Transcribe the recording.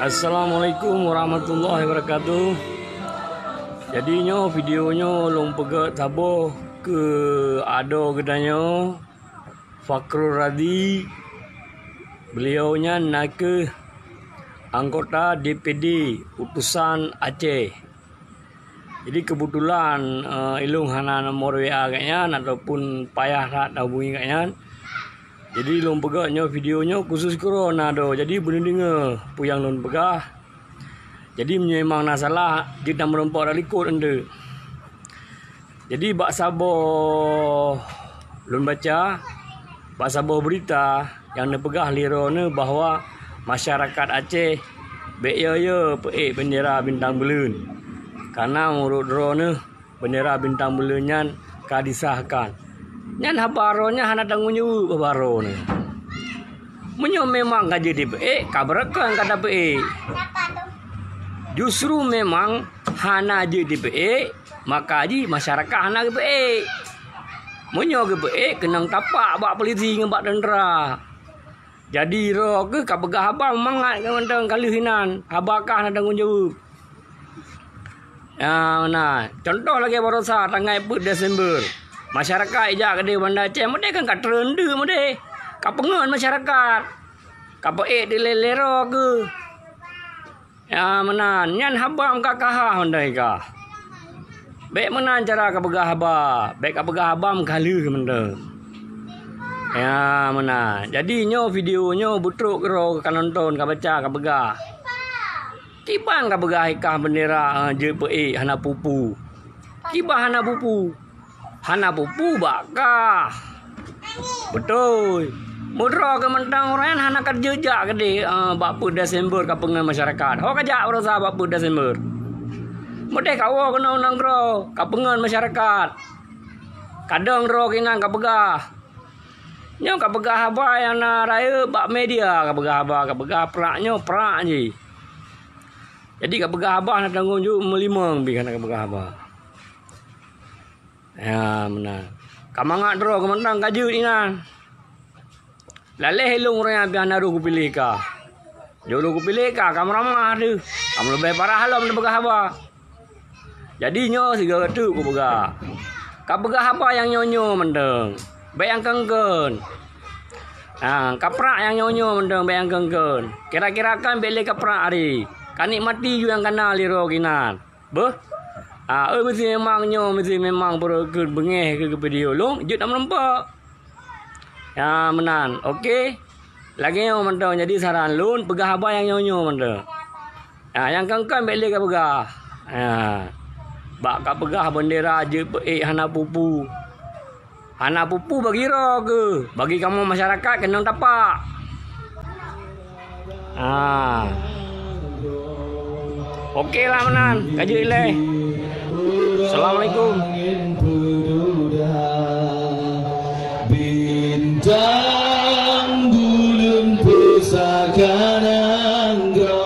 Assalamualaikum warahmatullahi wabarakatuh. Jadinya videonya long pegat tabo ke ado gedanya Fakrul Radhi. Beliaunya nak ke anggota DPD utusan Aceh. Jadi kebetulan ilung hana nomor WA kayaknya ataupun payah tak hubungi kayaknya. Jadi long pegaknya videonya khusus corona do. Jadi bener dengar puyang long pegah. Jadi memang nak salah dia nak merompak dah likut anda. Jadi bak sabar long baca, bak sabar berita yang nak pegah lira ne bahawa masyarakat Aceh bek ya peik bendera bintang belun. Karena menurut drone bendera bintang belunnya ka disahkan. Nyan habaronya hana tanggung jawab habaro ni. Menyo memang gaji di PE, kabarakan kata PE. Justru memang hana je di PE, maka ji masyarakat hana ke PE. Menyo ke PE kenang tapak bak polisi dengan bak tentera. Jadi ro ke kabegah abang mangat ke mentang kali hinan, habakah hana tanggung jawab. Ya, nah, contoh lagi barosa tanggal 4 Desember. Masyarakat ejak ke dia Bandar Aceh, mereka kan kat terendu mereka. Kat pengen masyarakat. Kat peik di lelera ke. Ya menan, nyan habam kat kahah mereka. Baik menan cara kat pegah haba. Baik kat pegah habam kala ke mereka. Ya menan. Jadi nyo videonya butruk ke ro kat nonton, kat baca, kat pegah. Kibang kat pegah ikah bendera je peik hana pupu. Kibah hana pupu. Hana pupu bakah. Betul. Mudra ke mentang orang hana kerja jak ke dia bak 4 Desember ke pengen masyarakat. Ho kajak berusaha bak 4 Desember. Mudeh kawo kena undang ro ke pengen masyarakat. Kadang ro kinan ke pegah. Nyo ke pegah haba yang na raya bak media ke pegah haba ke pegah peraknya perak je. Jadi ke pegah haba nak tanggung jawab melimang bi kana ke pegah haba. Ya benar. Kamangat draw kementang kaju inan. Laleh hilung orang yang biar naruh ku pilih ka. Jodoh ku pilih ka kamu ramah tu. Kamu lebih parah halam de begah apa. Jadi nyo siga tu ku begah. Ka begah apa yang nyonyo mendeng. Baik yang kengken. Kaprak yang nyonyo mendeng baik yang kengken. Kira-kira kan beli kaprak hari. Kanik mati ju yang kenal liro kinan. Beh. Mesti memang ke bengeh ke video long jut nak merempak. Ya menan. Okey. Lagi yang mentang jadi saran lun pegah apa yang nyonyo mentang. Yang kangkan beli ke pegah. Bak ka pegah bendera je hana pupu. Hana pupu bagi ro ke? Bagi kamu masyarakat kena tapak. Okey lah menan. Kaji ilai. Assalamualaikum. Bintang bulan pusaka nangga